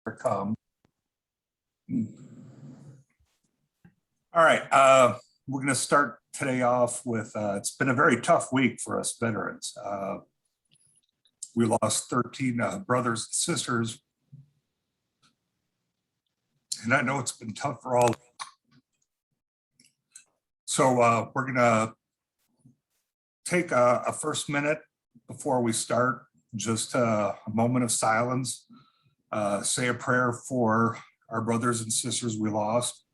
come. All right, we're going to start today off with, it's been a very tough week for us veterans. We lost 13 brothers and sisters, and I know it's been tough for all. So we're going to take a first minute before we start, just a moment of silence, say a prayer for our brothers and sisters we lost,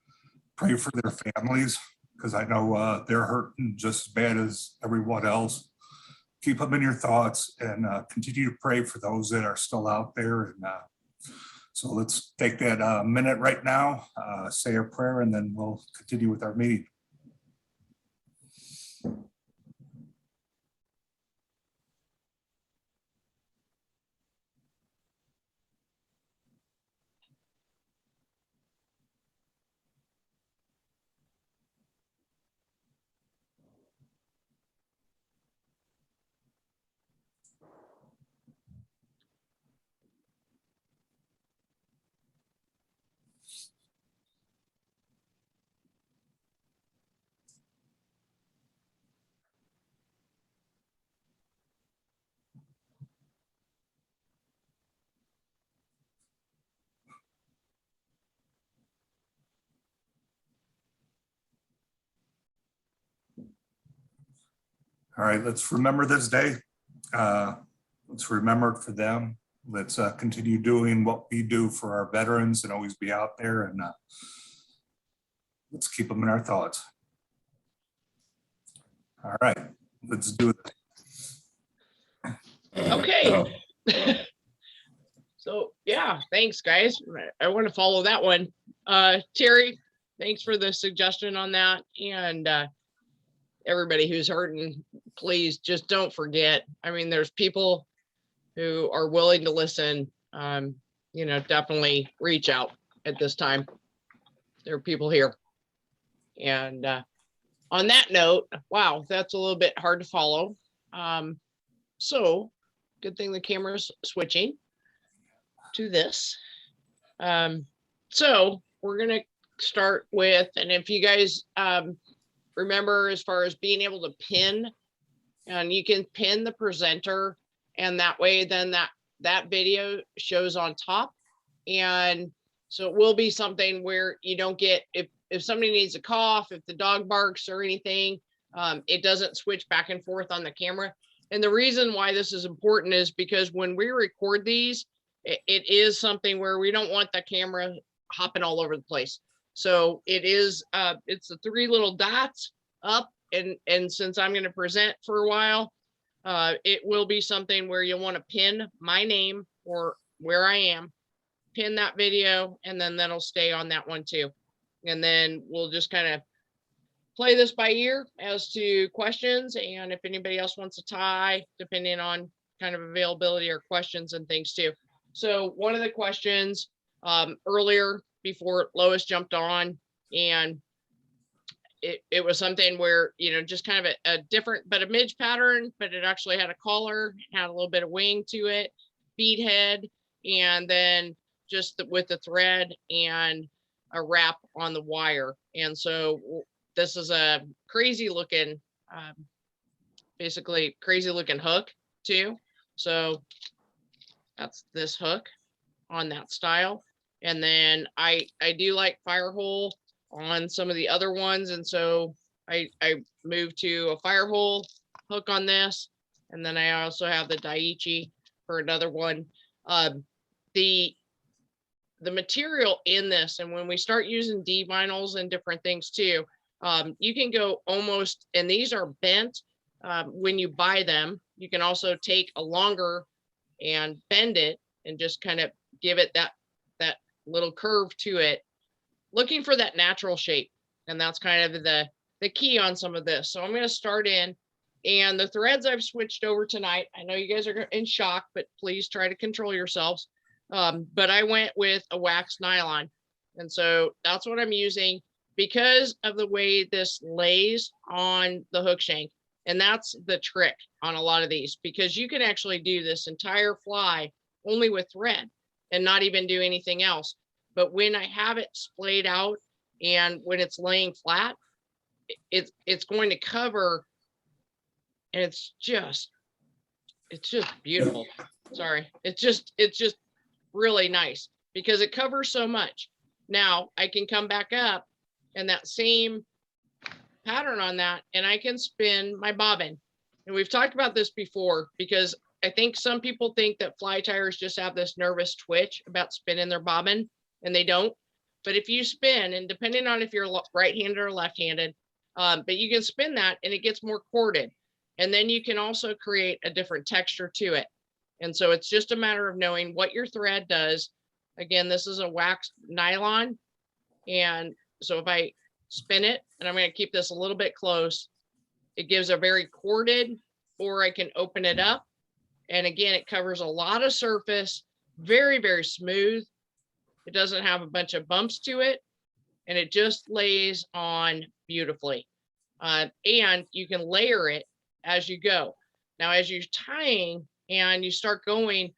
pray for their families, because I know they're hurting just as bad as everyone else. Keep them in your thoughts and continue to pray for those that are still out there. And so let's take that minute right now, say a prayer, and then we'll continue with our meeting. All right, let's remember this day. Let's remember it for them. Let's continue doing what we do for our veterans and always be out there, and let's keep them in our thoughts. All right, let's do it. Okay. So yeah, thanks guys. I want to follow that one. Terry, thanks for the suggestion on that. And everybody who's hurting, please just don't forget. I mean, there's people who are willing to listen. Definitely reach out at this time. There are people here. And on that note, wow, that's a little bit hard to follow. So good thing the camera's switching to this. So we're going to start with, and if you guys remember, as far as being able to pin, and you can pin the presenter, and that way then that video shows on top. And so it will be something where you don't get, if somebody needs a cough, if the dog barks or anything, it doesn't switch back and forth on the camera. And the reason why this is important is because when we record these, it is something where we don't want the camera hopping all over the place. So it is, it's the three little dots up. And since I'm going to present for a while, it will be something where you'll want to pin my name or where I am, pin that video, and then that'll stay on that one too. And then we'll just kind of play this by ear as to questions. And if anybody else wants to tie, depending on kind of availability or questions and things too. So one of the questions earlier before Lois jumped on, and it was something where, just kind of a different, but a midge pattern, but it actually had a collar, had a little bit of wing to it, bead head, and then just with the thread and a wrap on the wire. And so this is a crazy looking, basically crazy looking hook too. So that's this hook on that style. And then I do like fire hole on some of the other ones. And so I moved to a fire hole hook on this. And then I also have the Daiichi for another one. The material in this, and when we start using D vinyls and different things too, you can go almost, and these are bent when you buy them. You can also take a longer and bend it and just kind of give it that little curve to it, looking for that natural shape. And that's kind of the key on some of this. So I'm going to start in, and the threads I've switched over tonight. I know you guys are in shock, but please try to control yourselves. But I went with a wax nylon. And so that's what I'm using because of the way this lays on the hook shank. And that's the trick on a lot of these, because you can actually do this entire fly only with thread. and not even do anything else. But when I have it splayed out and when it's laying flat, it's going to cover, and it's just beautiful. Sorry. It's just really nice because it covers so much. Now I can come back up and that same pattern on that, and I can spin my bobbin. And we've talked about this before because I think some people think that fly tyers just have this nervous twitch about spinning their bobbin, and they don't. But if you spin, and depending on if you're right-handed or left-handed, but you can spin that and it gets more corded. And then you can also create a different texture to it. And so it's just a matter of knowing what your thread does. Again, this is a waxed nylon. And so if I spin it, and I'm going to keep this a little bit close, it gives a very corded, or I can open it up. And again, it covers a lot of surface, very, very smooth. It doesn't have a bunch of bumps to it, and it just lays on beautifully. And you can layer it as you go. Now, as you're tying and you start going,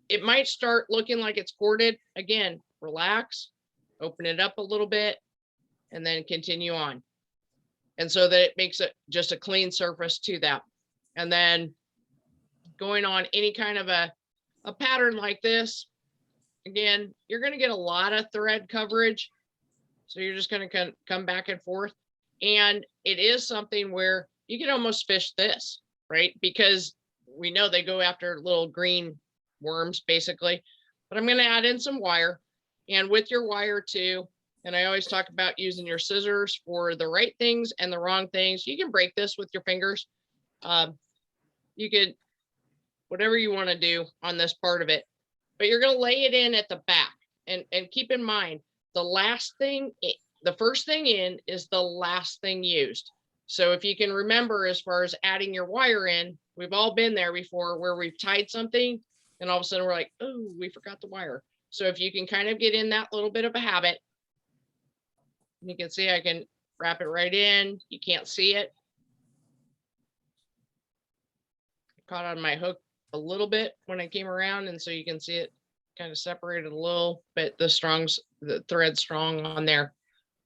it might start looking like it's corded. Again, relax, open it up a little bit, and then continue on. And so that it makes it just a clean surface to that. And then going on any kind of a pattern like this, again, you're going to get a lot of thread coverage. So you're just going to come back and forth. And it is something where you can almost fish this, right? Because we know they go after little green worms, basically. But I'm going to add in some wire. And with your wire too, and I always talk about using your scissors for the right things and the wrong things. You can break this with your fingers. You could, whatever you want to do on this part of it. But you're going to lay it in at the back. And keep in mind, the first thing in is the last thing used. So if you can remember, as far as adding your wire in, we've all been there before where we've tied something and all of a sudden we're like, oh, we forgot the wire. So if you can kind of get in that little bit of a habit, you can see I can wrap it right in. You can't see it. Caught on my hook a little bit when I came around, and so you can see it kind of separated a little, but the thread's strong on there.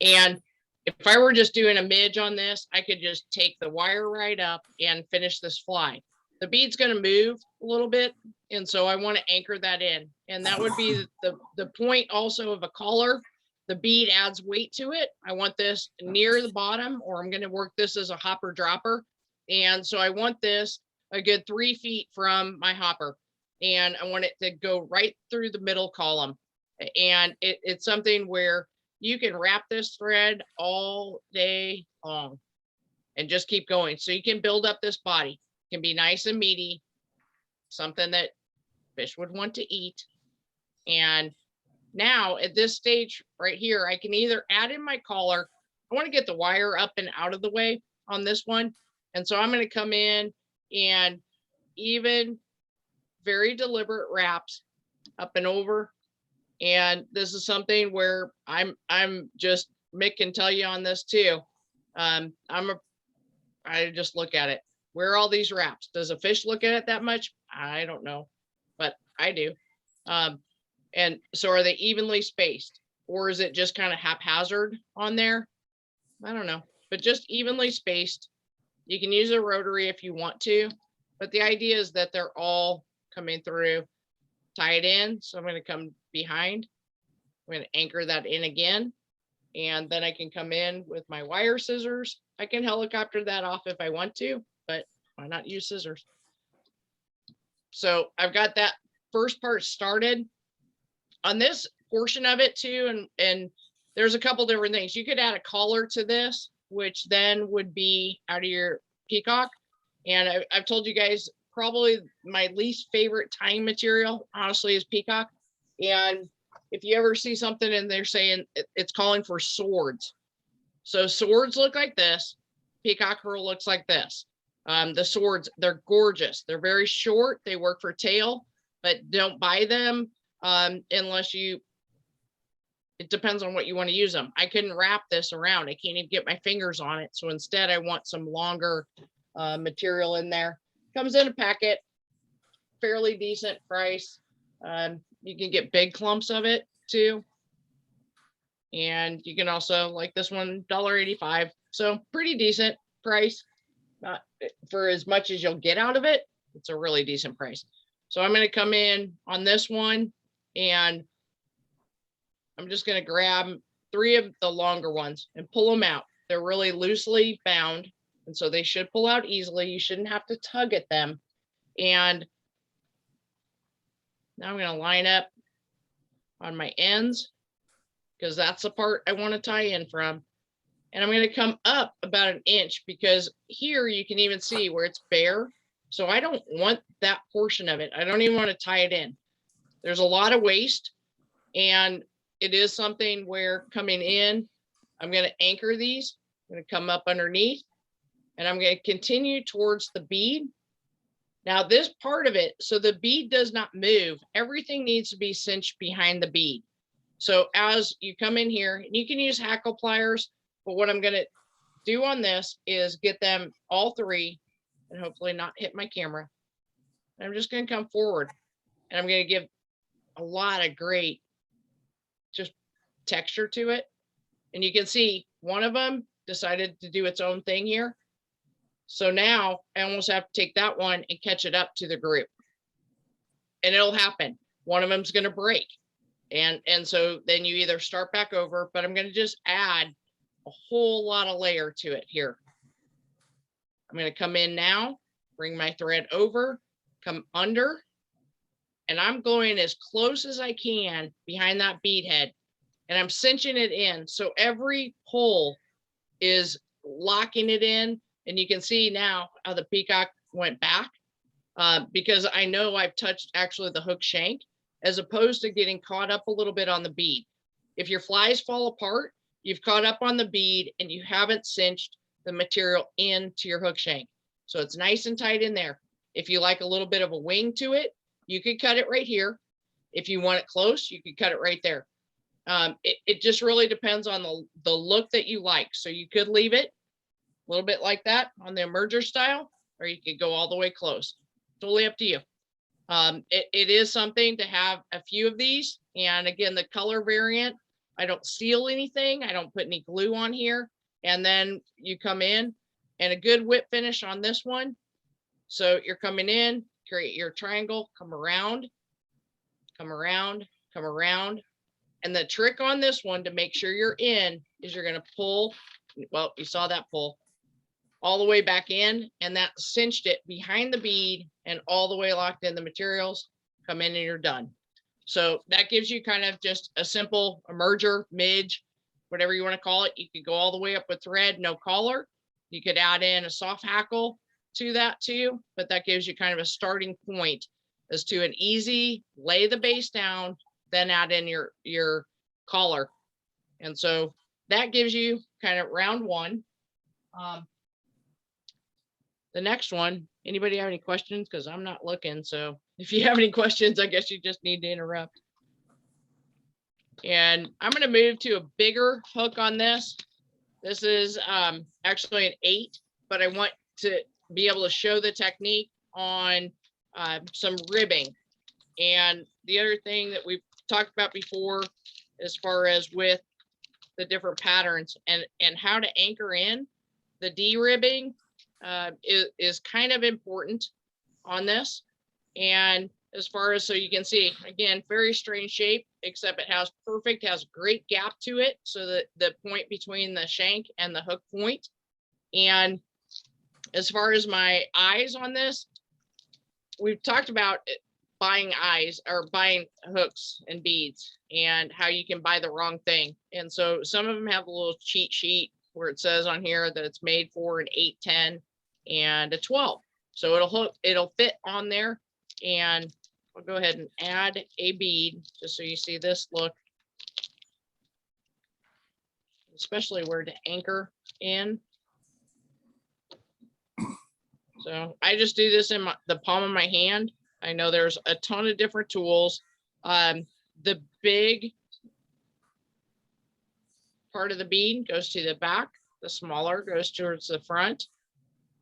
And if I were just doing a midge on this, I could just take the wire right up and finish this fly. The bead's going to move a little bit, and so I want to anchor that in. And that would be the point also of a collar. The bead adds weight to it. I want this near the bottom, or I'm going to work this as a hopper dropper. And so I want this a good 3 feet from my hopper. And I want it to go right through the middle column. And it's something where you can wrap this thread all day long and just keep going. So you can build up this body. It can be nice and meaty, something that fish would want to eat. And now at this stage right here, I can either add in my collar. I want to get the wire up and out of the way on this one. And so I'm going to come in and even very deliberate wraps up and over. And this is something where I'm just, Mick can tell you on this too. I just look at it. Where are all these wraps? Does a fish look at it that much? I don't know, but I do. And so are they evenly spaced, or is it just kind of haphazard on there? I don't know, but just evenly spaced. You can use a rotary if you want to, but the idea is that they're all coming through. Tie it in. So I'm going to come behind. I'm going to anchor that in again. And then I can come in with my wire scissors. I can helicopter that off if I want to, but why not use scissors? So I've got that first part started. On this portion of it too, and there's a couple different things. You could add a collar to this, which then would be out of your peacock. And I've told you guys, probably my least favorite tying material, honestly, is peacock. And if you ever see something and they're saying it's calling for swords. So swords look like this. Peacock herl looks like this. The swords, they're gorgeous. They're very short. They work for tail, but don't buy them unless it depends on what you want to use them. I couldn't wrap this around. I can't even get my fingers on it. So instead I want some longer material in there. Comes in a packet, fairly decent price. You can get big clumps of it too. And you can also, like this one, $1.85. So pretty decent price. Not for as much as you'll get out of it. It's a really decent price. So I'm going to come in on this one, and I'm just going to grab 3 of the longer ones and pull them out. They're really loosely bound, and so they should pull out easily. You shouldn't have to tug at them. And now I'm going to line up on my ends, because that's the part I want to tie in from. And I'm going to come up about 1 inch, because here you can even see where it's bare. So I don't want that portion of it. I don't even want to tie it in. There's a lot of waste, and it is something where coming in, I'm going to anchor these. I'm going to come up underneath, and I'm going to continue towards the bead. Now this part of it, so the bead does not move. Everything needs to be cinched behind the bead. So as you come in here, and you can use hackle pliers, but what I'm going to do on this is get them all 3 and hopefully not hit my camera. And I'm just going to come forward, and I'm going to give a lot of great just texture to it. And you can see one of them decided to do its own thing here. So now I almost have to take that one and catch it up to the group, and it'll happen. One of them's going to break. And so then you either start back over, but I'm going to just add a whole lot of layer to it here. I'm going to come in now, bring my thread over, come under, and I'm going as close as I can behind that bead head, and I'm cinching it in. So every pull is locking it in. And you can see now how the peacock went back, because I know I've touched actually the hook shank, as opposed to getting caught up a little bit on the bead. If your flies fall apart, you've caught up on the bead and you haven't cinched the material into your hook shank. So it's nice and tight in there. If you like a little bit of a wing to it, you could cut it right here. If you want it close, you could cut it right there. It just really depends on the look that you like. So you could leave it a little bit like that on the emerger style, or you could go all the way close. Totally up to you. It is something to have a few of these. And again, the color variant, I don't seal anything. I don't put any glue on here. And then you come in, and a good whip finish on this one. So you're coming in, create your triangle, come around, come around, come around. And the trick on this one to make sure you're in is you're going to pull. Well, you saw that pull all the way back in, and that cinched it behind the bead and all the way locked in the materials. Come in and you're done. So that gives you kind of just a simple emerger, midge, whatever you want to call it. You could go all the way up with thread, no collar. You could add in a soft hackle to that too, but that gives you kind of a starting point as to an easy lay the base down, then add in your collar. And so that gives you kind of round one. The next one, anybody have any questions? Because I'm not looking. So if you have any questions, I guess you just need to interrupt. And I'm going to move to a bigger hook on this. This is actually an 8, but I want to be able to show the technique on some ribbing. And the other thing that we've talked about before, as far as with the different patterns and how to anchor in, the D-ribbing is kind of important on this. And as far as, so you can see, again, very strange shape, except it has great gap to it. So that the point between the shank and the hook point. And as far as my eyes on this, we've talked about buying eyes or buying hooks and beads and how you can buy the wrong thing. And so some of them have a little cheat sheet where it says on here that it's made for an 8, 10, and a 12. So it'll fit on there. And I'll go ahead and add a bead just so you see this look, especially where to anchor in. So I just do this in the palm of my hand. I know there's a ton of different tools. The big part of the bead goes to the back. The smaller goes towards the front.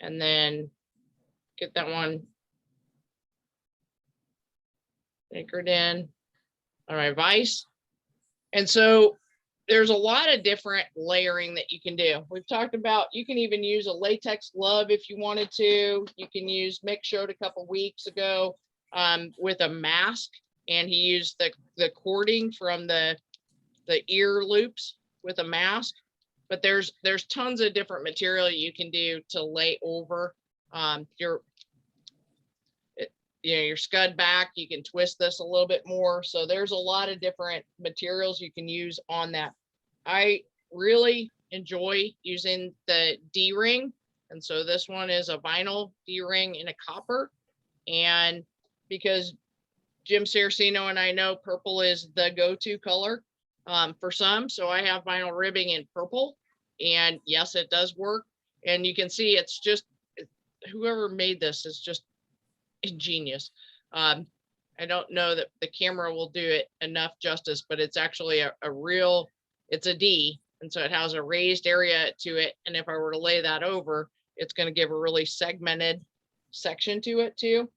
And then get that one anchored in. on my vise. And so there's a lot of different layering that you can do. We've talked about, you can even use a latex glove if you wanted to. You can use, Mick showed a couple weeks ago with a mask, and he used the cording from the ear loops with a mask. But there's tons of different material you can do to lay over your scud back. You can twist this a little bit more. So there's a lot of different materials you can use on that. I really enjoy using the D-ring. And so this one is a vinyl D-ring in a copper. And because Jim Saraceno and I know purple is the go-to color for some. So I have vinyl ribbing in purple. And yes, it does work. And you can see it's just, whoever made this is just ingenious. I don't know that the camera will do it enough justice, but it's actually a real, it's a D, and so it has a raised area to it. And if I were to lay that over, it's going to give a really segmented section to it too.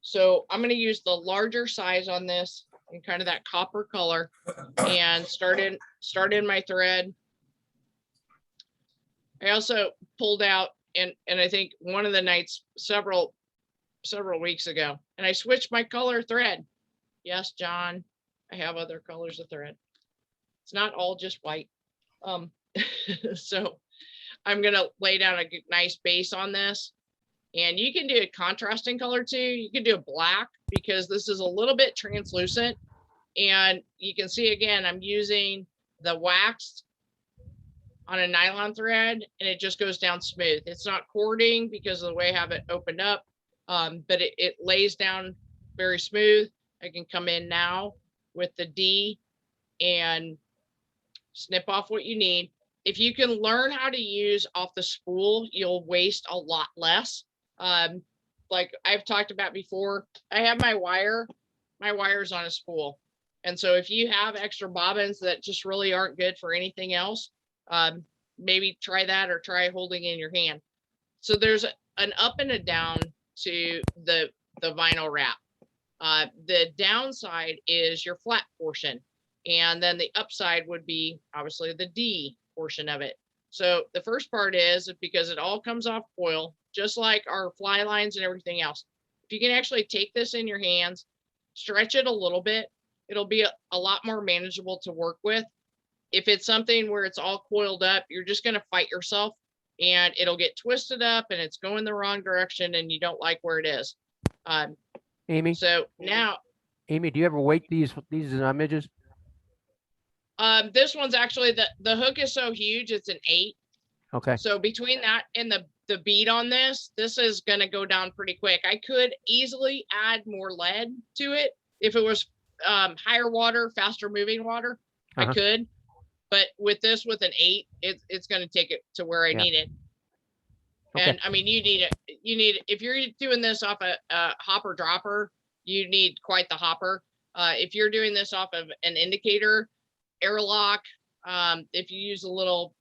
So I'm going to use the larger size on this in kind of that copper color, and start in my thread. I also pulled out, and I think one of the nights several weeks ago, and I switched my color thread. Yes, John, I have other colors of thread. It's not all just white. So I'm gonna lay down a nice base on this, and you can do a contrasting color too. You can do a black, because this is a little bit translucent, and you can see again, I'm using the wax on a nylon thread, and it just goes down smooth. It's not cording because of the way I have it opened up. But it lays down very smooth. I can come in now with the D and snip off what you need. If you can learn how to use off the spool, you'll waste a lot less. Like I've talked about before, I have my wire's on a spool. And so if you have extra bobbins that just really aren't good for anything else, maybe try that, or try holding in your hand. So there's an up and a down to the vinyl wrap. The downside is your flat portion, and then the upside would be obviously the D portion of it. So the first part is because it all comes off coil, just like our fly lines and everything else. If you can actually take this in your hands, stretch it a little bit, it'll be a lot more manageable to work with. If it's something where it's all coiled up, you're just going to fight yourself, and it'll get twisted up, and it's going the wrong direction, and you don't like where it is. Amy, So now, Amy, do you ever weight these midges? this one's actually, the hook is so huge, it's an 8. Okay. So between that and the bead on this is going to go down pretty quick. I could easily add more lead to it if it was higher water, faster moving water. I could, but with this, with an 8, it's going to take it to where I need it. Okay. And I mean, you need if you're doing this off a hopper dropper, you need quite the hopper. If you're doing this off of an indicator, airlock, if you use a little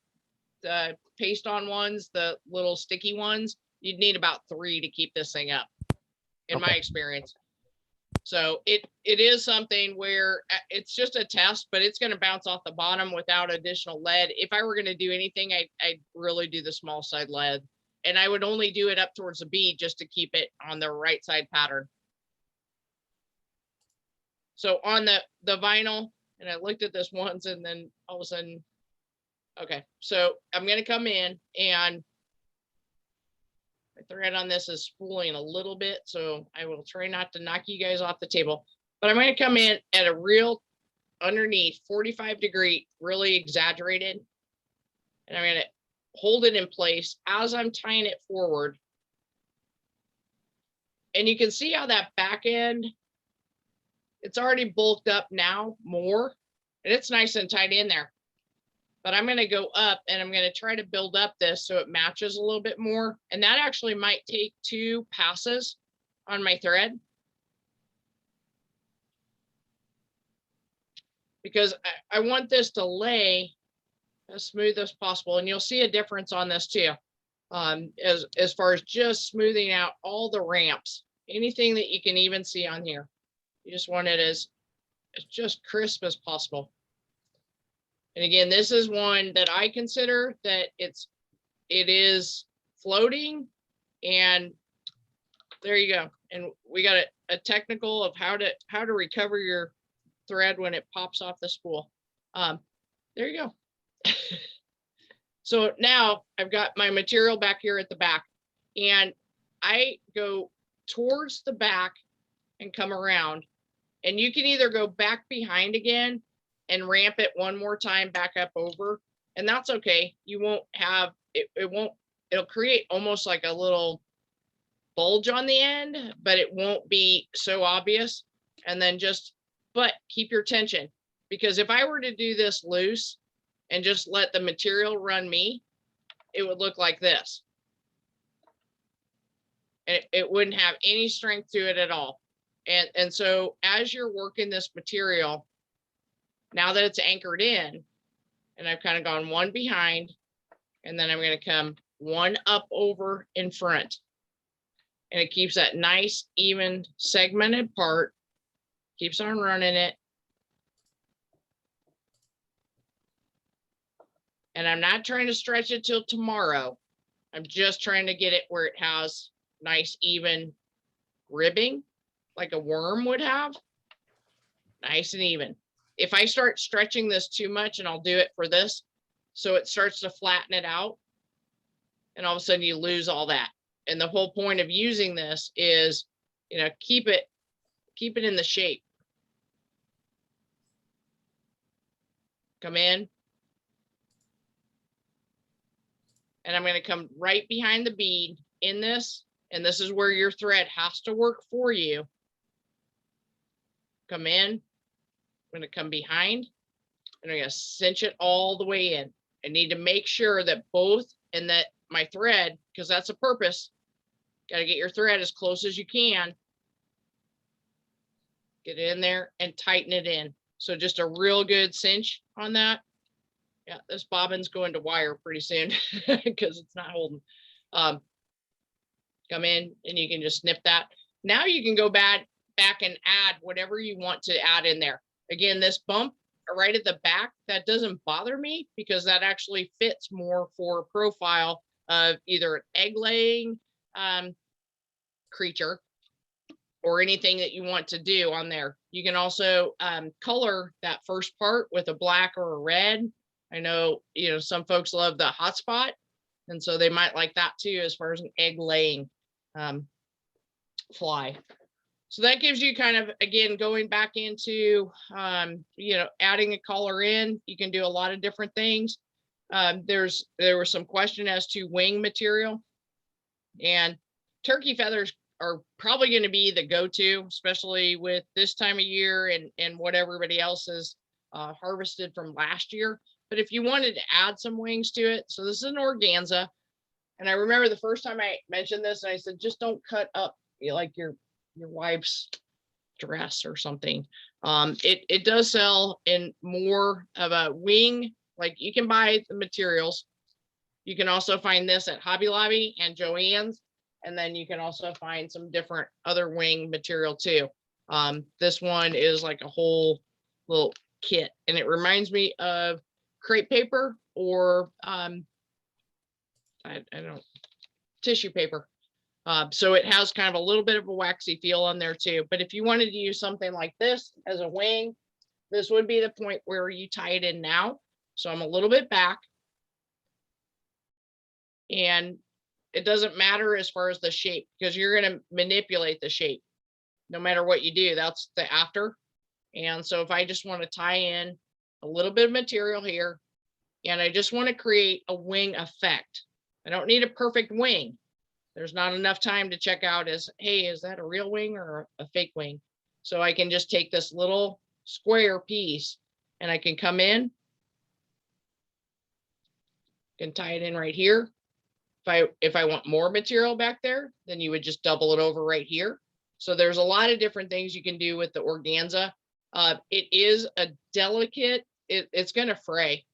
paste on ones, the little sticky ones, you'd need about 3 to keep this thing up, in my experience. So it is something where it's just a test, but it's going to bounce off the bottom without additional lead. If I were going to do anything, I'd really do the small side lead, and I would only do it up towards the bead just to keep it on the right side pattern. So on the vinyl, and I looked at this once, and then all of a sudden, okay, so I'm going to come in, and my thread on this is spooling a little bit, so I will try not to knock you guys off the table, but I'm going to come in at a real underneath 45-degree, really exaggerated, and I'm going to hold it in place as I'm tying it forward. And you can see how that back end, it's already bulked up now more, and it's nice and tight in there. But I'm going to go up, and I'm going to try to build up this so it matches a little bit more. And that actually might take 2 passes on my thread, because I want this to lay as smooth as possible. And you'll see a difference on this too, as far as just smoothing out all the ramps, anything that you can even see on here. You just want it as as just crisp as possible. And again, this is one that I consider that it is floating, and there you go. And we got a technical of how to recover your thread when it pops off the spool. There you go. So now I've got my material back here at the back, and I go towards the back and come around, and you can either go back behind again and ramp it one more time back up over, and that's okay. You won't have it, it'll create almost like a little bulge on the end, but it won't be so obvious. And then but keep your tension, because if I were to do this loose and just let the material run me, it would look like this. And it wouldn't have any strength to it at all. And so as you're working this material, now that it's anchored in, and I've kind of gone one behind, and then I'm going to come one up over in front. And it keeps that nice, even segmented part, keeps on running it. And I'm not trying to stretch it till tomorrow. I'm just trying to get it where it has nice, even ribbing, like a worm would have. Nice and even. If I start stretching this too much, and I'll do it for this, so it starts to flatten it out, and all of a sudden you lose all that. And the whole point of using this is, keep it in the shape. Come in. And I'm going to come right behind the bead in this, and this is where your thread has to work for you. Come in. I'm going to come behind, and I'm going to cinch it all the way in. I need to make sure that both, and that my thread, because that's a purpose, got to get your thread as close as you can. Get it in there and tighten it in. So just a real good cinch on that. Yeah, this bobbin's going to wire pretty soon because it's not holding. Come in, and you can just snip that. Now you can go back and add whatever you want to add in there. Again, this bump right at the back, that doesn't bother me, because that actually fits more for a profile of either an egg laying creature or anything that you want to do on there. You can also color that first part with a black or a red. I know, some folks love the hot spot, and so they might like that too, as far as an egg laying fly. So that gives you kind of, again, going back into, adding a collar in. You can do a lot of different things. There was some question as to wing material, and turkey feathers are probably going to be the go-to, especially with this time of year and what everybody else has harvested from last year. But if you wanted to add some wings to it, so this is an organza. And I remember the first time I mentioned this, and I said, just don't cut up like your wife's dress or something. It does sell in more of a wing. Like, you can buy the materials. You can also find this at Hobby Lobby and Joann's. And then you can also find some different other wing material too. This one is like a whole little kit, and it reminds me of crepe paper or I don't, tissue paper. So it has kind of a little bit of a waxy feel on there too. But if you wanted to use something like this as a wing, this would be the point where you tie it in now. So I'm a little bit back, and it doesn't matter as far as the shape, because you're going to manipulate the shape no matter what you do. That's the after. And so if I just want to tie in a little bit of material here, and I just want to create a wing effect, I don't need a perfect wing. There's not enough time to check out as, hey, is that a real wing or a fake wing? So I can just take this little square piece, and I can come in, can tie it in right here. If I want more material back there, then you would just double it over right here. So there's a lot of different things you can do with the organza. It is a delicate, it's going to fray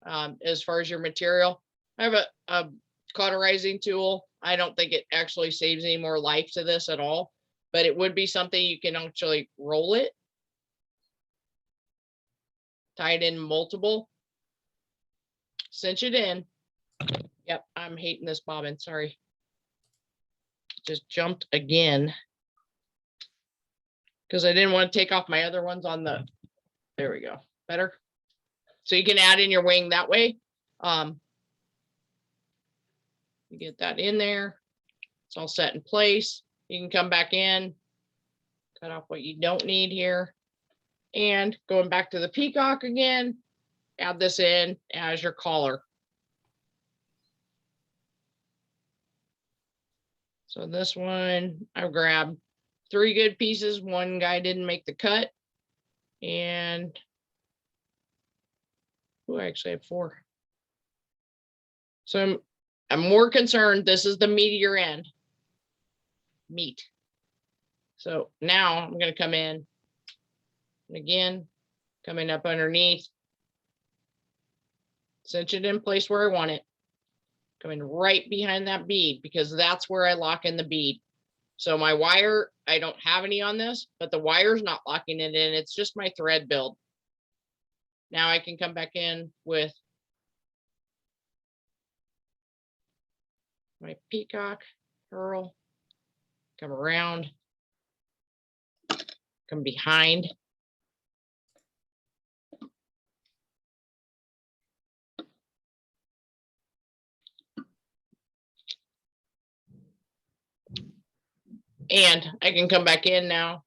as far as your material. I have a cauterizing tool. I don't think it actually saves any more life to this at all, but it would be something you can actually roll it tie it in multiple, cinch it in. Yep, I'm hating this bobbin, sorry. Just jumped again. Because I didn't want to take off my other ones on the, there we go, better. So you can add in your wing that way. You get that in there. It's all set in place. You can come back in, cut off what you don't need here. And going back to the peacock again, add this in as your collar. So this one, I've grabbed 3 good pieces. One guy didn't make the cut. And I actually have 4. So I'm more concerned. This is the meatier end. Meat. So now I'm going to come in. And again, coming up underneath. Cinch it in place where I want it. Coming right behind that bead because that's where I lock in the bead. So my wire, I don't have any on this, but the wire's not locking it in. It's just my thread build. Now I can come back in with my peacock purl, come around, come behind. And I can come back in now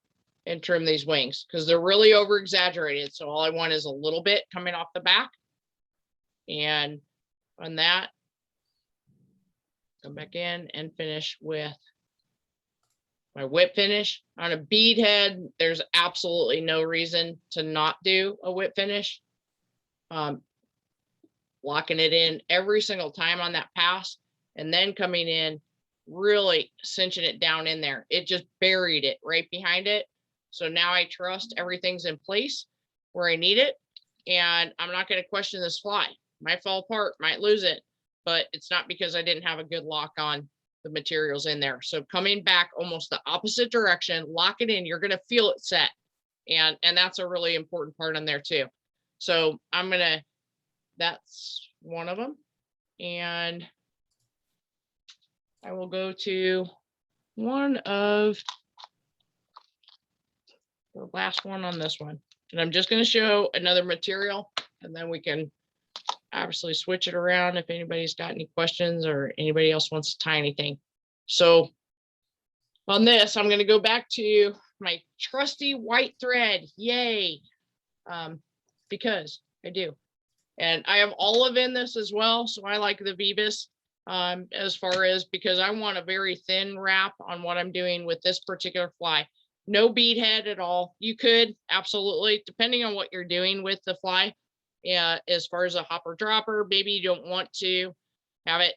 and trim these wings because they're really over exaggerated. So all I want is a little bit coming off the back. And on that, come back in and finish with my whip finish. On a bead head, there's absolutely no reason to not do a whip finish. Locking it in every single time on that pass and then coming in, really cinching it down in there. It just buried it right behind it. So now I trust everything's in place where I need it. And I'm not going to question this fly. Might fall apart, might lose it, but it's not because I didn't have a good lock on the materials in there. So coming back almost the opposite direction, lock it in, you're going to feel it set. And that's a really important part on there too. So that's one of them. And I will go to one of the last one on this one. And I'm just going to show another material and then we can obviously switch it around if anybody's got any questions or anybody else wants to tie anything. So on this, I'm going to go back to my trusty white thread. Yay. Because I do. And I have olive in this as well. So I like the Vivus as far as because I want a very thin wrap on what I'm doing with this particular fly. No bead head at all. You could absolutely, depending on what you're doing with the fly. Yeah, as far as a hopper dropper, maybe you don't want to have it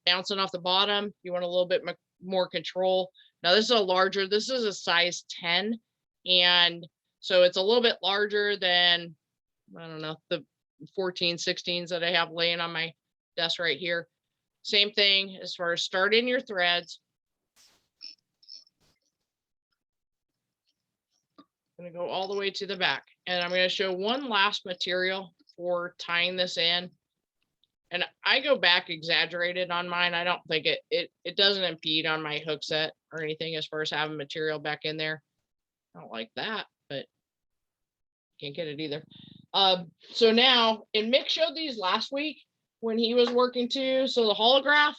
bouncing off the bottom. You want a little bit more control. Now this is this is a size 10. And so it's a little bit larger than, I don't know, the 14, 16s that I have laying on my desk right here. Same thing as far as starting your threads. I'm going to go all the way to the back and I'm going to show one last material for tying this in. And I go back exaggerated on mine. I don't think it doesn't impede on my hook set or anything as far as having material back in there. I don't like that, but can't get it either. So now, and Mick showed these last week when he was working too. So the holograph,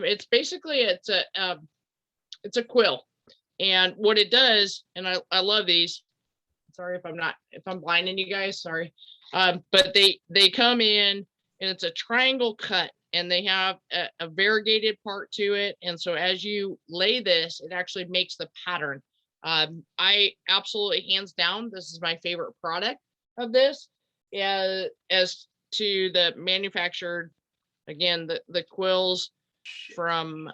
it's basically, it's a quill. And what it does, and I love these. Sorry if I'm blinding you guys, sorry. But they come in and it's a triangle cut and they have a variegated part to it. And so as you lay this, it actually makes the pattern. I absolutely, hands down, this is my favorite product of this. As to the manufactured, again, the quills from,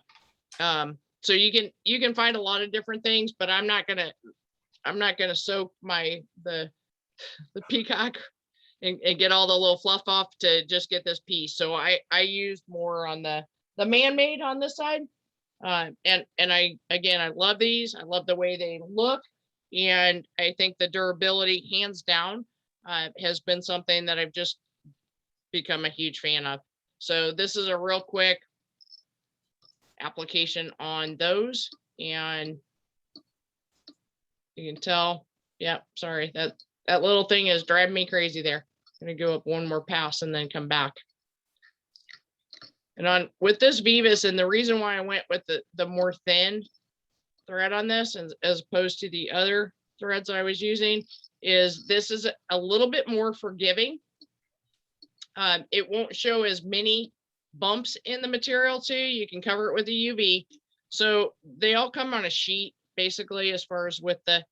so you can find a lot of different things, but I'm not gonna soak the peacock and get all the little fluff off to just get this piece. So I used more on the man-made on this side. And I love these. I love the way they look. And I think the durability, hands down, has been something that I've just become a huge fan of. So this is a real quick application on those, and you can tell, yeah, sorry, that little thing is driving me crazy there. I'm gonna go up one more pass and then come back. And on with this Vivus, and the reason why I went with the more thin thread on this as opposed to the other threads I was using is this is a little bit more forgiving. It won't show as many bumps in the material too. You can cover it with a UV. So they all come on a sheet basically as far as with the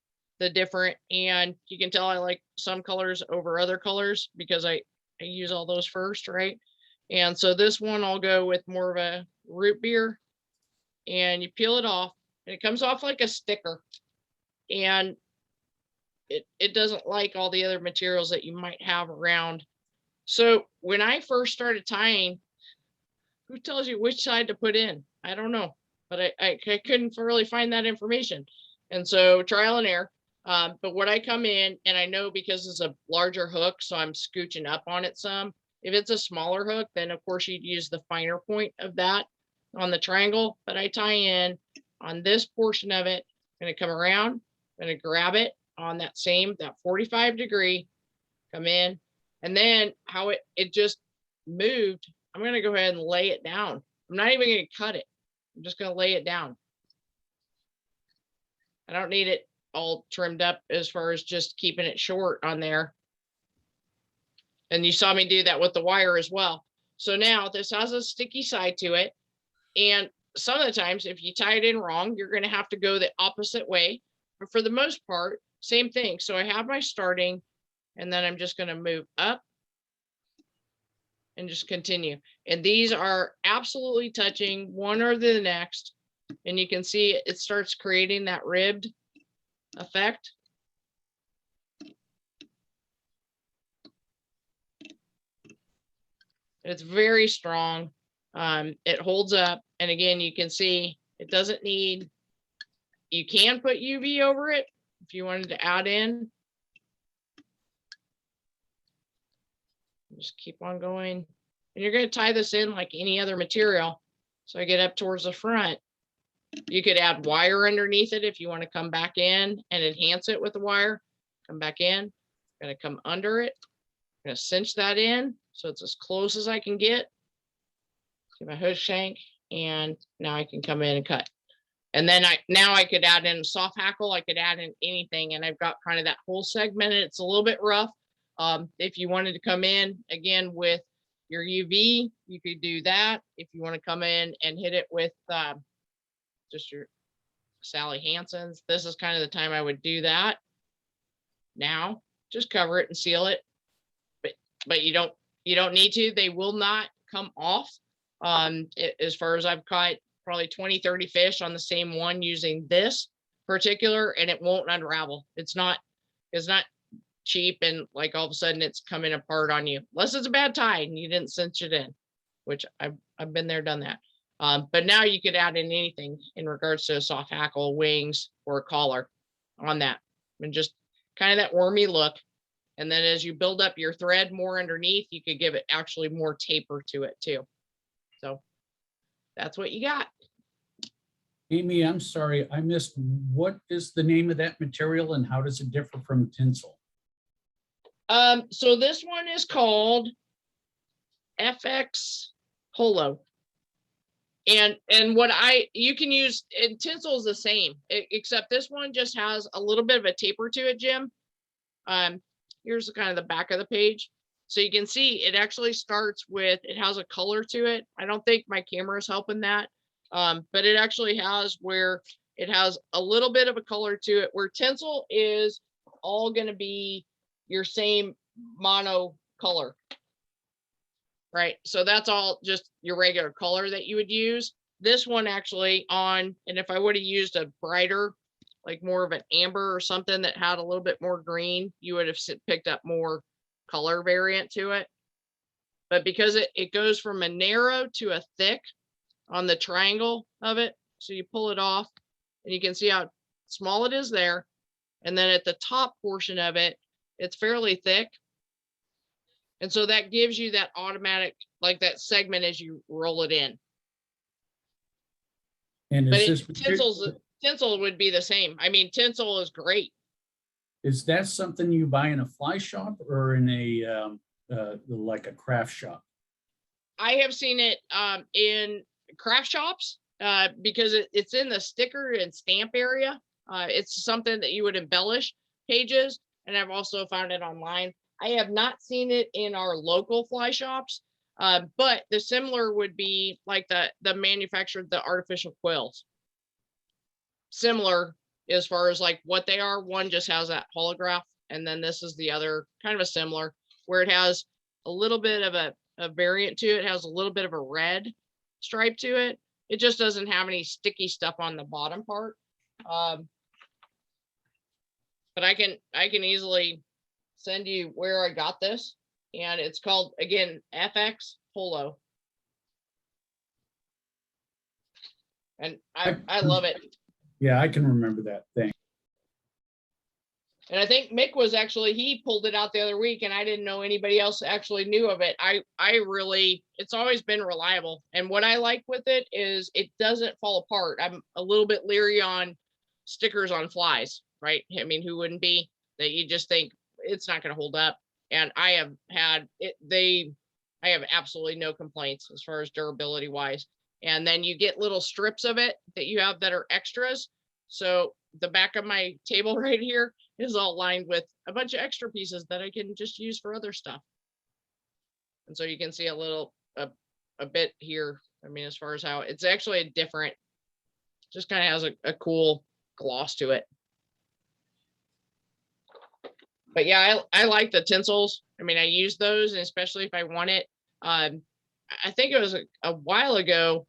different, and you can tell I like some colors over other colors because I use all those first, right? And so this one I'll go with more of a root beer, and you peel it off and it comes off like a sticker, and it doesn't like all the other materials that you might have around. So when I first started tying, who tells you which side to put in? I don't know, but I couldn't really find that information. And so trial and error. But when I come in, and I know because it's a larger hook, so I'm scooching up on it some. If it's a smaller hook, then of course you'd use the finer point of that on the triangle. But I tie in on this portion of it, I'm gonna come around, I'm gonna grab it on that 45 degree, come in, and then how it just moved, I'm gonna go ahead and lay it down. I'm not even gonna cut it. I'm just gonna lay it down. I don't need it all trimmed up as far as just keeping it short on there. And you saw me do that with the wire as well. So now this has a sticky side to it. And some of the times if you tie it in wrong, you're gonna have to go the opposite way. But for the most part, same thing. So I have my starting, and then I'm just gonna move up and just continue. And these are absolutely touching one or the next. And you can see it starts creating that ribbed effect. It's very strong. It holds up. And again, you can see it doesn't need, you can put UV over it if you wanted to add in. Just keep on going. And you're going to tie this in like any other material. So I get up towards the front. You could add wire underneath it if you want to come back in and enhance it with the wire. Come back in. I'm going to come under it. I'm going to cinch that in so it's as close as I can get to my hook shank. And now I can come in and cut. And then now I could add in a soft hackle. I could add in anything. And I've got kind of that whole segment. It's a little bit rough. If you wanted to come in again with your UV, you could do that. If you want to come in and hit it with just your Sally Hansen's, this is kind of the time I would do that. Now just cover it and seal it, but you don't need to. They will not come off. As far as I've caught probably 20-30 fish on the same one using this particular, and it won't unravel. It's not cheap and like all of a sudden it's coming apart on you, unless it's a bad tie and you didn't cinch it in, which I've been there, done that. But now you could add in anything in regards to a soft hackle, wings, or a collar on that, and just kind of that wormy look. And then as you build up your thread more underneath, you could give it actually more taper to it too. So that's what you got. Amy, I'm sorry, I missed, what is the name of that material and how does it differ from tinsel? So this one is called FX Holo. And what you can use, and tinsel is the same, except this one just has a little bit of a taper to it, Jim. Here's kind of the back of the page. So you can see it actually starts with, it has a color to it. I don't think my camera is helping that. But it actually has where it has a little bit of a color to it, where tinsel is all going to be your same mono color. Right. So that's all just your regular color that you would use. This one actually on, and if I would have used a brighter, like more of an amber or something that had a little bit more green, you would have picked up more color variant to it. But because it goes from a narrow to a thick on the triangle of it, so you pull it off and you can see how small it is there. And then at the top portion of it, it's fairly thick. And so that gives you that automatic, like that segment as you roll it in. And But is tinsel would be the same. I mean, tinsel is great. is that something you buy in a fly shop or in a like a craft shop? I have seen it in craft shops because it's in the sticker and stamp area. It's something that you would embellish pages, and I've also found it online. I have not seen it in our local fly shops, but the similar would be like the manufacturer, the artificial quills. Similar as far as like what they are. One just has that holograph, and then this is the other kind of a similar where it has a little bit of a variant to it. It has a little bit of a red stripe to it. It just doesn't have any sticky stuff on the bottom part. But I can easily send you where I got this, and it's called, again, FX Polo. And I love it. Yeah, I can remember that thing. And I think Mick was actually, he pulled it out the other week, and I didn't know anybody else actually knew of it. I really, it's always been reliable. And what I like with it is it doesn't fall apart. I'm a little bit leery on stickers on flies, right? I mean, who wouldn't be? That you just think it's not going to hold up. And I have had it, I have absolutely no complaints as far as durability wise. And then you get little strips of it that you have that are extras. So the back of my table right here is all lined with a bunch of extra pieces that I can just use for other stuff. And so you can see a little, a bit here. I mean, as far as how it's actually a different, just kind of has a cool gloss to it. But yeah, I like the tinsels. I mean, I use those, and especially if I want it. I think it was a while ago,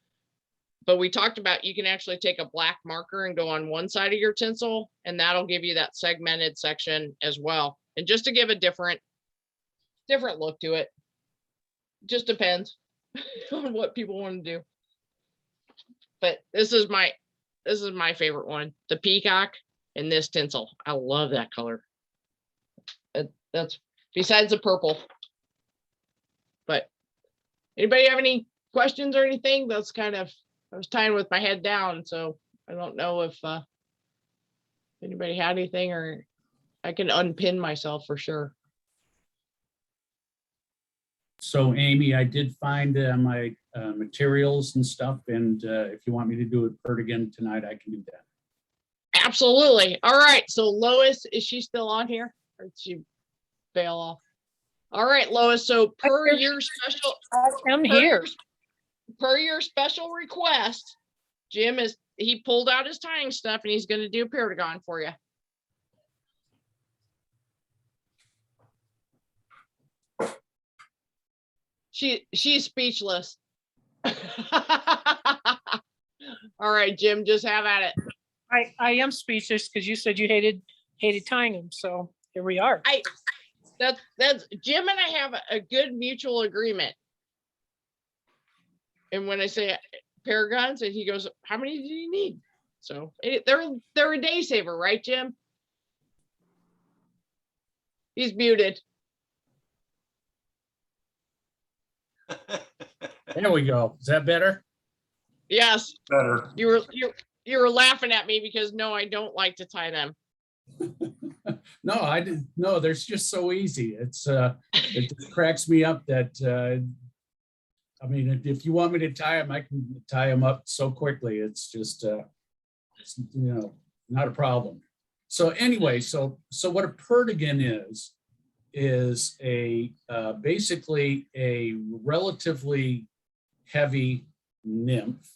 but we talked about you can actually take a black marker and go on one side of your tinsel, and that'll give you that segmented section as well. And just to give a different look to it. Just depends on what people want to do. But this is my favorite one, the peacock and this tinsel. I love that color. That's besides the purple. But anybody have any questions or anything? That's kind of, I was tying with my head down, so I don't know if anybody had anything, or I can unpin myself for sure. So Amy, I did find my materials and stuff, and if you want me to do it again tonight, I can do that. Absolutely. All right. So Lois, is she still on here, or did she bail off? All right, Lois. So per your special, I'm here. Per your special request, Jim he pulled out his tying stuff, and he's going to do Paragon for you. She's speechless. All right, Jim, just have at it. I am speechless because you said you hated tying them. So here we are. That's Jim and I have a good mutual agreement. And when I say Paragons, and he goes, "How many do you need?" So they're a day saver, right, Jim? He's muted. There we go. Is that better? Yes. Better. You were laughing at me because no, I don't like to tie them. No, I didn't. No, they're just so easy. It just cracks me up that I mean, if you want me to tie them, I can tie them up so quickly. It's just it's, not a problem. So anyway, so what a perdigan is a basically a relatively heavy nymph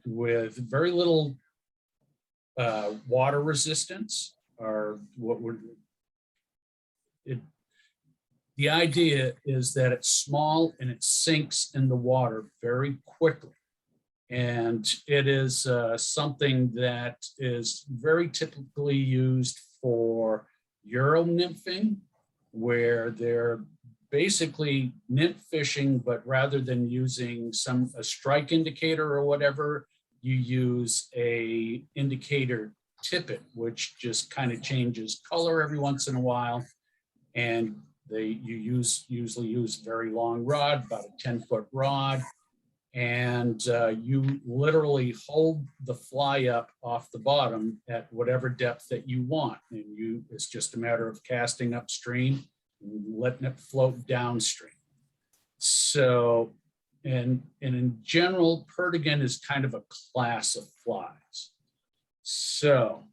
with very little water resistance, or what would it. The idea is that it's small and it sinks in the water very quickly. And it is something that is very typically used for Euro nymphing, where they're basically nymph fishing, but rather than using a strike indicator or whatever, you use a indicator tippet, which just kind of changes color every once in a while. And You usually use a very long rod, about a 10-foot rod, and you literally hold the fly up off the bottom at whatever depth that you want. And it's just a matter of casting upstream and letting it float downstream. So, and in general, perdigan is kind of a class of flies. So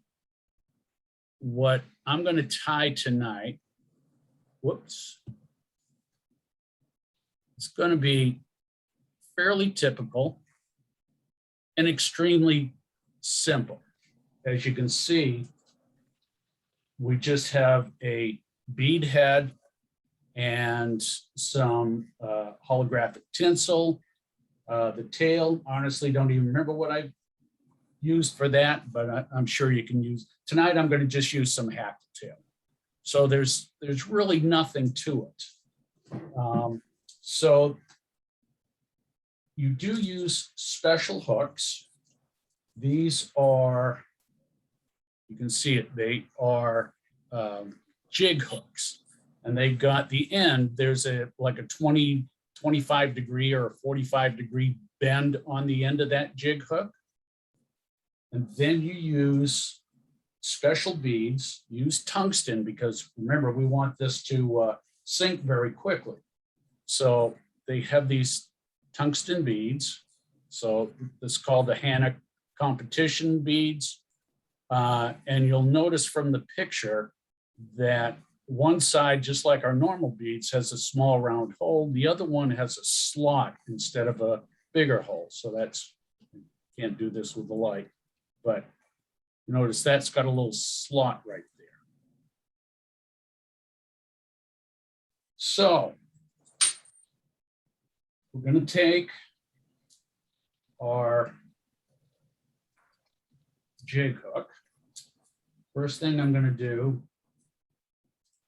what I'm going to tie tonight, whoops, it's going to be fairly typical and extremely simple. As you can see, we just have a bead head and some holographic tinsel. The tail, honestly, don't even remember what I used for that, but I'm sure you can use. Tonight, I'm going to just use some hackle tail. So there's really nothing to it. So you do use special hooks. These are, you can see it, they are jig hooks. And they got the end, there's like a 25 degree or 45 degree bend on the end of that jig hook. And then you use special beads, use tungsten, because remember, we want this to sink very quickly. So they have these tungsten beads. So it's called the Hannock competition beads. And you'll notice from the picture that one side, just like our normal beads, has a small round hole. The other one has a slot instead of a bigger hole. So that's, can't do this with the light, but notice that's got a little slot right there. So we're going to take our jig hook. First thing I'm going to do,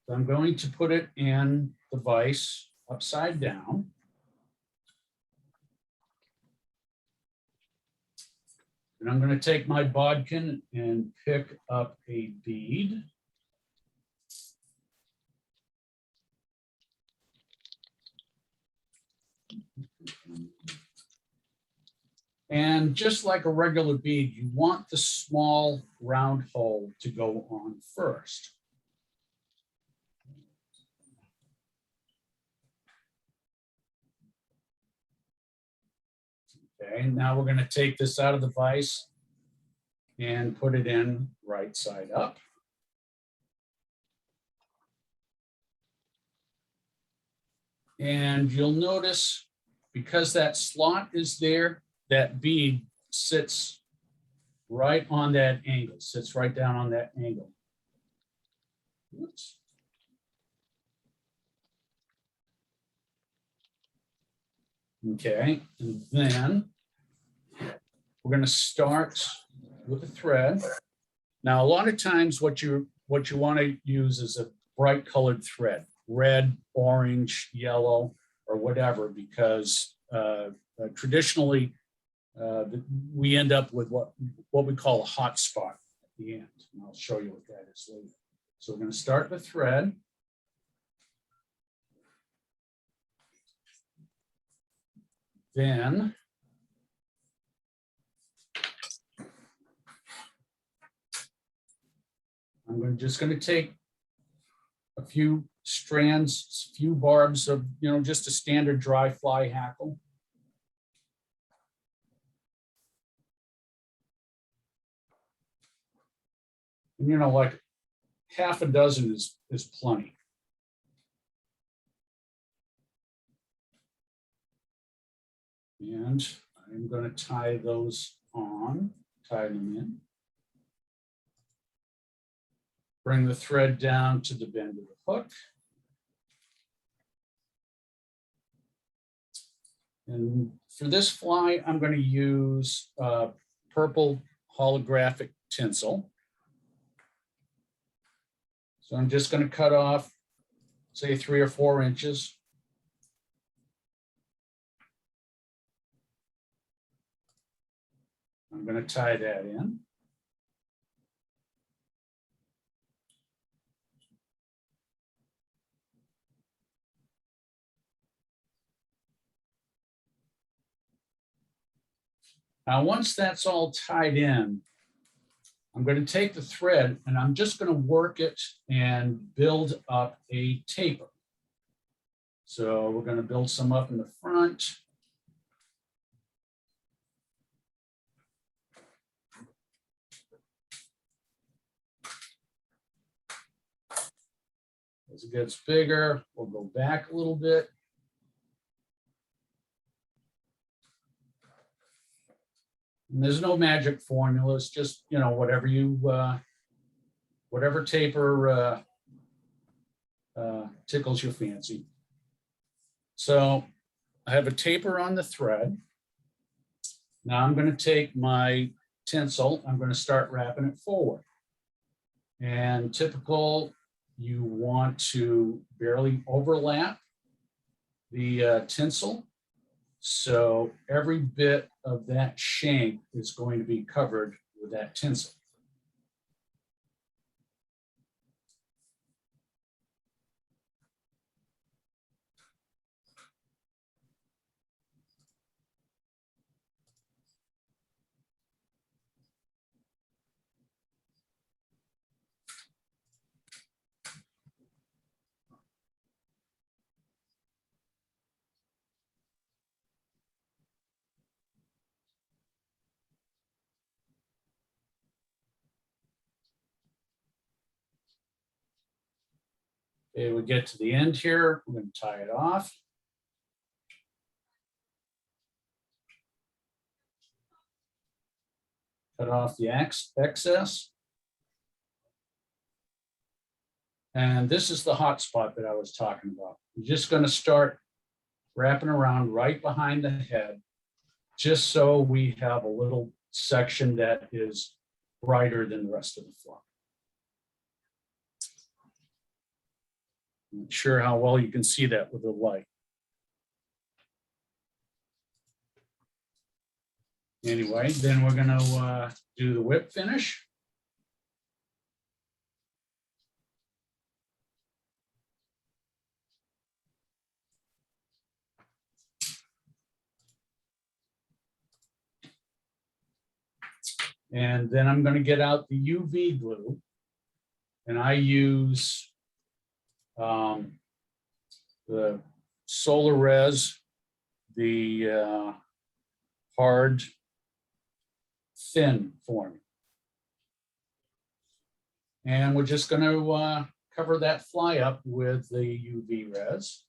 I'm going to put it in the vise upside down. And I'm going to take my bodkin and pick up a bead. And just like a regular bead, you want the small round hole to go on first. Okay, now we're going to take this out of the vise and put it in right side up. And you'll notice, because that slot is there, that bead sits right on that angle, sits right down on that angle. Oops. Okay, and then we're going to start with a thread. Now, a lot of times what you want to use is a bright colored thread, red, orange, yellow, or whatever, because traditionally we end up with what we call a hot spot at the end. And I'll show you what that is later. So we're going to start with thread. Then I'm just going to take a few strands, a few barbs of, just a standard dry fly hackle. And like half a dozen is plenty. And I'm going to tie those on, tie them in. Bring the thread down to the bend of the hook. And for this fly, I'm going to use purple holographic tinsel. So I'm just going to cut off, say, 3 or 4 inches. I'm going to tie that in. Now, once that's all tied in, I'm going to take the thread and I'm just going to work it and build up a taper. So we're going to build some up in the front. As it gets bigger, we'll go back a little bit. And there's no magic formula. It's just, you know, whatever you, whatever taper tickles your fancy. So I have a taper on the thread. Now I'm going to take my tinsel. I'm going to start wrapping it forward. And typical, you want to barely overlap the tinsel. So every bit of that shank is going to be covered with that tinsel. Okay, we get to the end here. We're going to tie it off. Cut off the excess. And this is the hot spot that I was talking about. You're just going to start wrapping around right behind the head, just so we have a little section that is brighter than the rest of the flock. Not sure how well you can see that with the light. Anyway, then we're going to do the whip finish. And then I'm going to get out the UV glue, and I use the Solar Res, the hard thin form. And we're just going to cover that fly up with the UV res.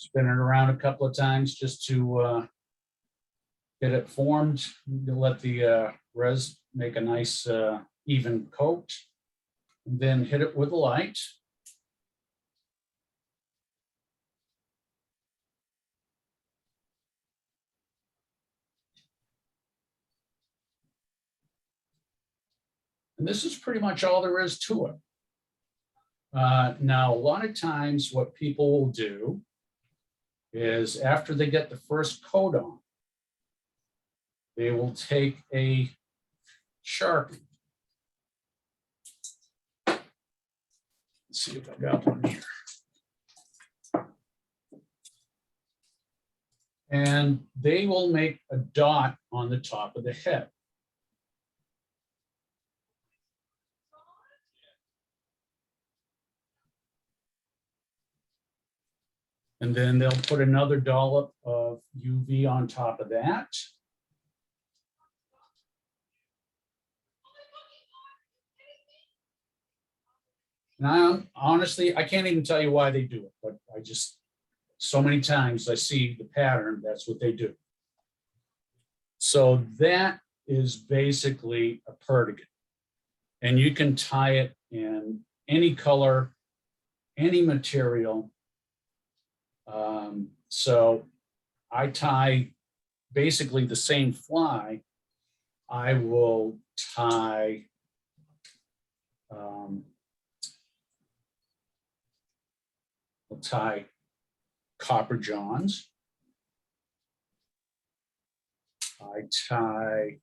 Spin it around a couple of times just to get it formed. You'll let the res make a nice even coat, and then hit it with a light. And this is pretty much all there is to it. Now, a lot of times what people will do is after they get the first coat on, they will take a Sharpie. Let's see if I got one here. And they will make a dot on the top of the head. And then they'll put another dollop of UV on top of that. Now, honestly, I can't even tell you why they do it, but I just, so many times I see the pattern, that's what they do. So that is basically a perdigan. And you can tie it in any color, any material. So I tie basically the same fly. I will tie copper johns. I tie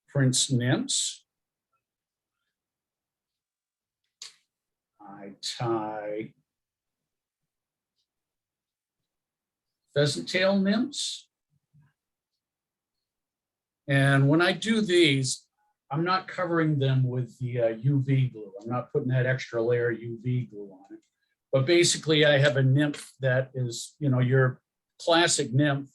prince nymphs. I tie pheasant tail nymphs. And when I do these, I'm not covering them with the UV glue. I'm not putting that extra layer of UV glue on it. But basically I have a nymph that is, you know, your classic nymph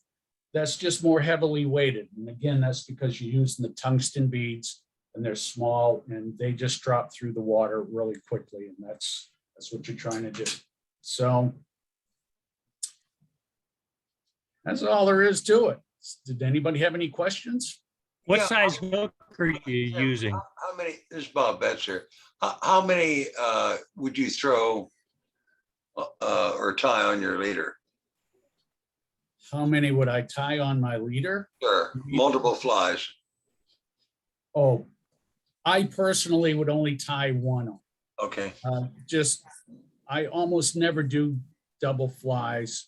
that's just more heavily weighted. And again, that's because you're using the tungsten beads and they're small and they just drop through the water really quickly. And that's what you're trying to do. So that's all there is to it. Did anybody have any questions? What Yeah, size hook are you using? How many, this is Bob Betzer. How many would you throw or tie on your leader? How many would I tie on my leader? Sure, multiple flies. Oh, I personally would only tie one on. Okay, I almost never do double flies.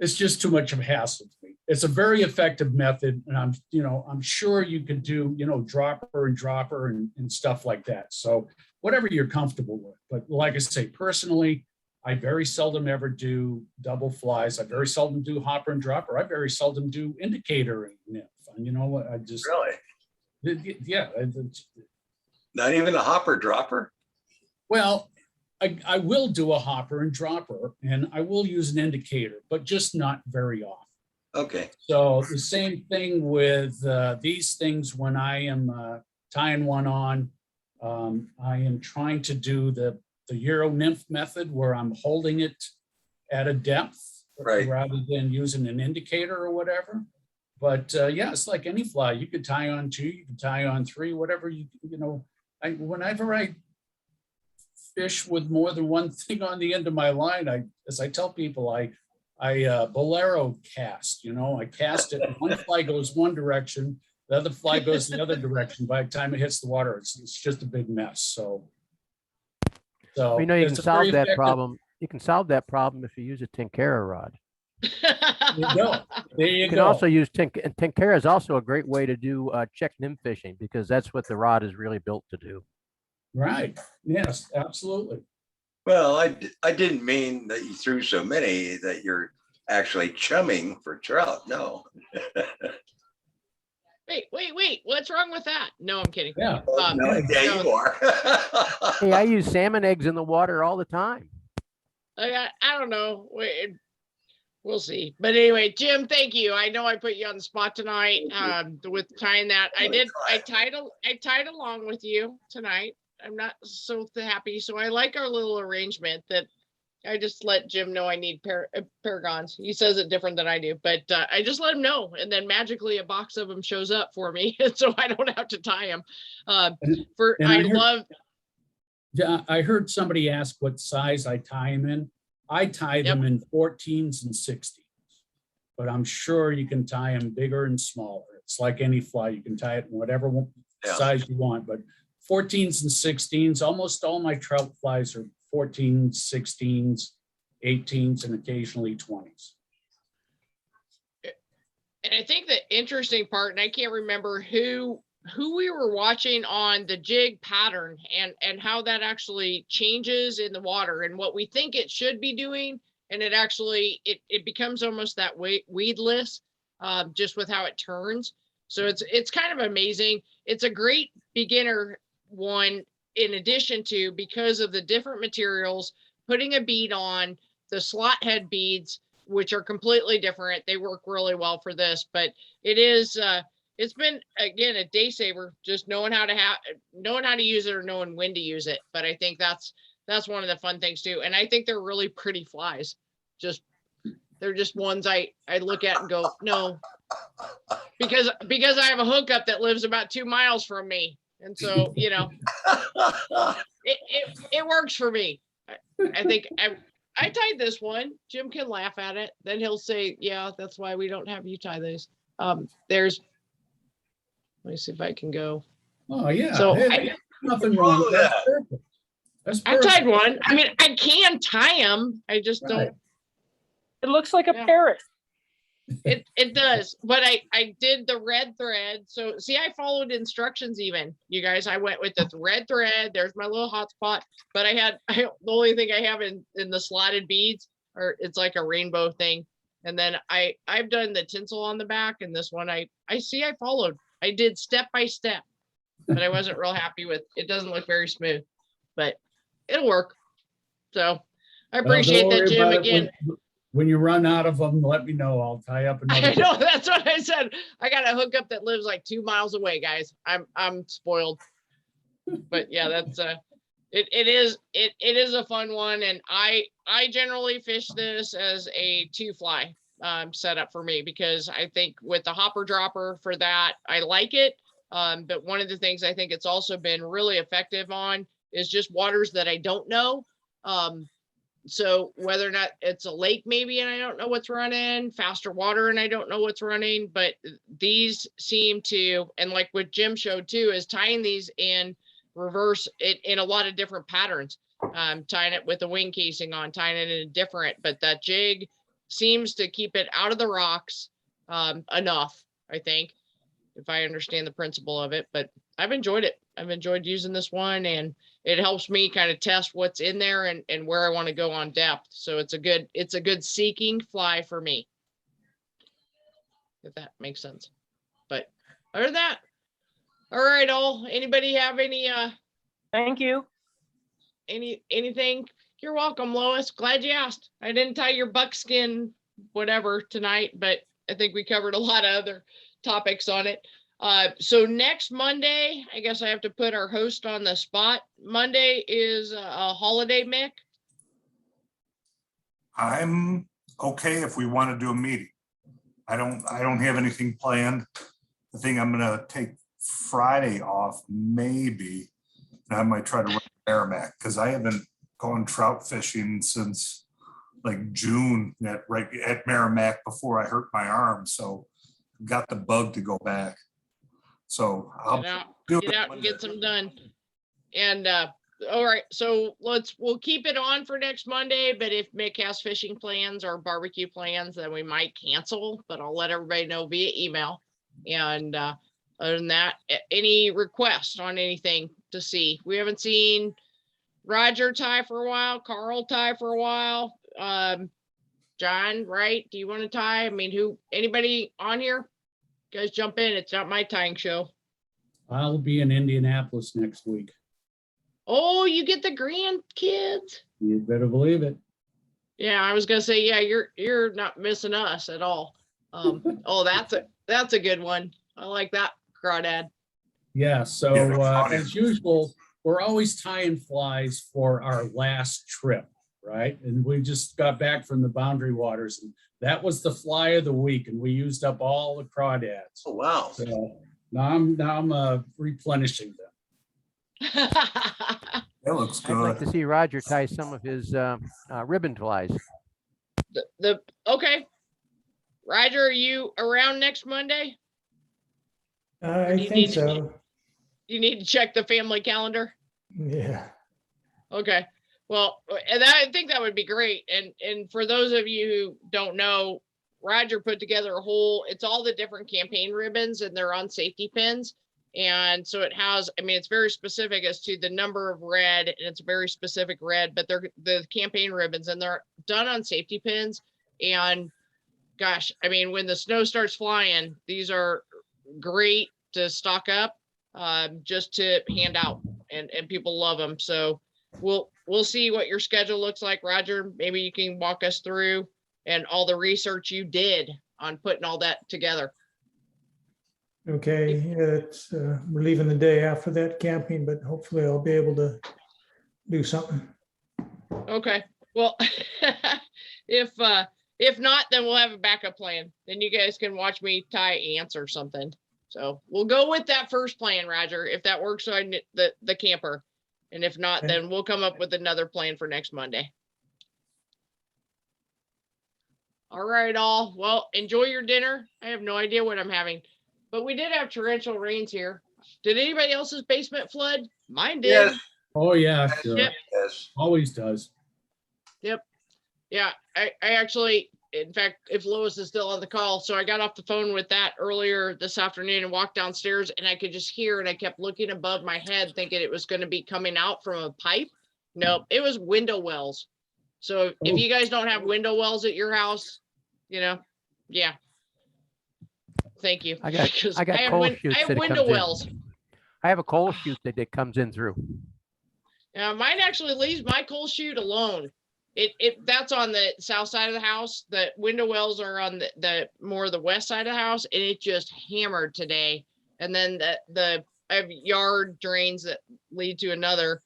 It's just too much of a hassle to me. It's a very effective method, and I'm sure you could do, dropper and stuff like that. So whatever you're comfortable with. But like I say, personally, I very seldom ever do double flies. I very seldom do hopper and dropper. I very seldom do indicator and nymph. And you know what? I just really? yeah. Not even a hopper dropper? Well, I will do a hopper and dropper, and I will use an indicator, but just not very often. Okay, So the same thing with these things when I am tying one on. I am trying to do the Euro nymph method where I'm holding it at a depth Right. rather than using an indicator or whatever. But yeah, it's like any fly. You could tie on 2, you could tie on 3, whatever whenever I fish with more than one thing on the end of my line, as I tell people, I bolero cast. I cast it. One fly goes one direction, the other fly goes the other direction. By the time it hits the water, it's just a big mess. So You can it's a solve very that effective- problem. You can solve that problem if you use a Tenkara rod. There you go. There you You can go. also use and Tenkara is also a great way to do check nymph fishing because that's what the rod is really built to do. Right. Yes, absolutely. well, I didn't mean that you threw so many that you're actually chumming for trout, no. Wait, what's wrong with that? No, I'm kidding. Yeah. No, yeah, you are. Hey, I use salmon eggs in the water all the time. I don't know. We'll see. But anyway, Jim, thank you. I know I put you on the spot tonight with tying that. I tied along with you tonight. I'm not so happy. So I like our little arrangement that I just let Jim know I need paragons. He says it different than I do, but I just let him know. And then magically a box of them shows up for me. So I don't have to tie them. Yeah, I heard somebody ask what size I tie them in. I tie them in 14s and 16s, but I'm sure you can tie them bigger and smaller. It's like any fly. You can tie it in whatever size you want, but 14s and 16s, almost all my trout flies are 14s, 16s, 18s, and occasionally 20s. And I think the interesting part, and I can't remember who we were watching on the jig pattern and how that actually changes in the water and what we think it should be doing. And it actually, it becomes almost that weedless just with how it turns. So it's kind of amazing. It's a great beginner one in addition to, because of the different materials, putting a bead on the slot head beads, which are completely different. They work really well for this, but it is, it's been, again, a day saver, just knowing how to use it or knowing when to use it. But I think that's one of the fun things too. And I think they're really pretty flies. They're just ones I look at and go, no, because I have a hookup that lives about 2 miles from me. And so, it works for me. I think I tied this one. Jim can laugh at it. Then he'll say, yeah, that's why we don't have you tie those. Let me see if I can go. Oh, yeah. So Hey, nothing wrong with that. Perfect. That's I tied perfect. one. I mean, I can tie them. I just Right. don't. It looks like a Yeah. parrot. It does, but I did the red thread. So see, I followed instructions even, you guys. I went with the red thread. There's my little hot spot, but the only thing I have in the slotted beads, or it's like a rainbow thing. And then I've done the tinsel on the back, and this one I see I followed. I did step by step, but I wasn't real happy with it. Doesn't look very smooth, but it'll work. So I Well, don't appreciate that, worry Jim. about it. Again, When you run out of them, let me know. I'll tie up another. I know, that's what I said. I got a hookup that lives like 2 miles away, guys. I'm spoiled. But yeah, that's it is a fun one, and I generally fish this as a 2-fly setup for me, because I think with the hopper dropper for that, I like it. But one of the things I think it's also been really effective on is just waters that I don't know. So whether or not it's a lake maybe, and I don't know what's running, faster water and I don't know what's running, but these seem to, and like what Jim showed too, is tying these in reverse in a lot of different patterns. Tying it with a wing casing on, tying it in a different, but that jig seems to keep it out of the rocks enough, I think, if I understand the principle of it. But I've enjoyed it. I've enjoyed using this one, and it helps me kind of test what's in there and where I want to go on depth. So it's a good seeking fly for me, if that makes sense. But other than that, all right, anybody have any Thank you. anything? You're welcome, Lois. Glad you asked. I didn't tie your buckskin whatever tonight, but I think we covered a lot of other topics on it. So next Monday, I guess I have to put our host on the spot. Monday is a holiday, Mick. I'm okay if we want to do a meeting. I don't have anything planned. I think I'm gonna take Friday off, maybe. And I might try to run Merrimack, because I haven't gone trout fishing since like June at Merrimack before I hurt my arm. So got the bug to go back. So I'll Get out and get some done. And all right, so we'll keep it on for next Monday, but if Mick has fishing plans or barbecue plans, then we might cancel, but I'll let everybody know via email. And other than that, any requests on anything to see? We haven't seen Roger tie for a while, Carl tie for a while. John, right? Do you want to tie? I mean, anybody on here? Guys jump in. It's not my tying show. I'll be in Indianapolis next week. Oh, you get the grandkids. You better believe it. Yeah, I was gonna say, yeah, you're not missing us at all. Oh, that's a good one. I like that, crawdad. Yeah, so Yeah, that's funny. as usual, we're always tying flies for our last trip, right? And we just got back from the Boundary Waters, and that was the fly of the week, and we used up all the crawdads. Oh, wow. So now I'm replenishing them. That looks I'd like good. to see Roger tie some of his ribbon flies. Okay. Roger, are you around next Monday? I you think need to so. You need to check the family calendar. Yeah. Okay. Well, and I think that would be great. And for those of you who don't know, Roger put together it's all the different campaign ribbons, and they're on safety pins. And so it has, I mean, it's very specific as to the number of red, and it's a very specific red, but they're the campaign ribbons, and they're done on safety pins. And gosh, I mean, when the snow starts flying, these are great to stock up, just to hand out, and people love them. So we'll see what your schedule looks like, Roger. Maybe you can walk us through and all the research you did on putting all that together. Okay. It's we're leaving the day after that camping, but hopefully I'll be able to do something. Okay. Well, if not, then we'll have a backup plan. Then you guys can watch me tie ants or something. So we'll go with that first plan, Roger, if that works on the camper. And if not, Okay. then we'll come up with another plan for next Monday. All right, all. Well, enjoy your dinner. I have no idea what I'm having, but we did have torrential rains here. Did anybody else's basement flood? Mine did. Yes, Oh, yeah, Yep. yes. always does. Yeah, I actually, in fact, if Lois is still on the call, so I got off the phone with that earlier this afternoon and walked downstairs and I could just hear, and I kept looking above my head thinking it was going to be coming out from a pipe. Nope, it was window wells. So if Oh. you guys don't have window wells at your house, yeah. Thank you. I got- 'Cause I got have coal win- chutes I have that it window comes in. wells. I have a coal chute that comes in through. Mine actually leaves my coal chute alone. That's on the south side of the house. The window wells are on the more the west side of the house, and it just hammered today. And then I have yard drains that lead to another,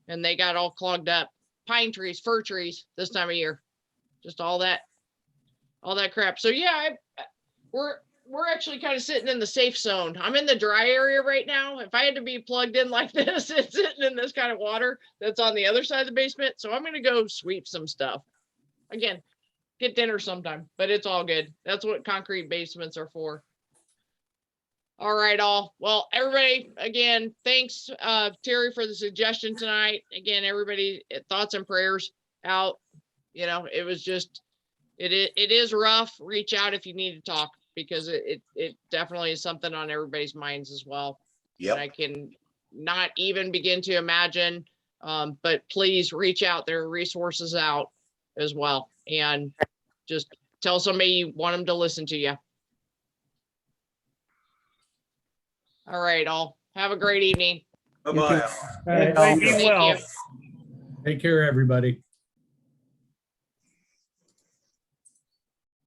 and they got all clogged up. Pine trees, fir trees this time of year, just all that crap. So yeah, we're actually kind of sitting in the safe zone. I'm in the dry area right now. If I had to be plugged in like this, it's sitting in this kind of water that's on the other side of the basement. So I'm going to go sweep some stuff. Again, get dinner sometime, but it's all good. That's what concrete basements are for. All right, all. Well, everybody, again, thanks, Terry, for the suggestion tonight. Again, everybody, thoughts and prayers out. It was just, it is rough. Reach out if you need to talk, because it definitely is something on everybody's minds as well. And I Yep. can not even begin to imagine, but please reach out. There are resources out as well. And just tell somebody you want them to listen to you. All right, all. Have a great evening. Bye-bye. All right. Bye, be Thank well. you. Take care, everybody.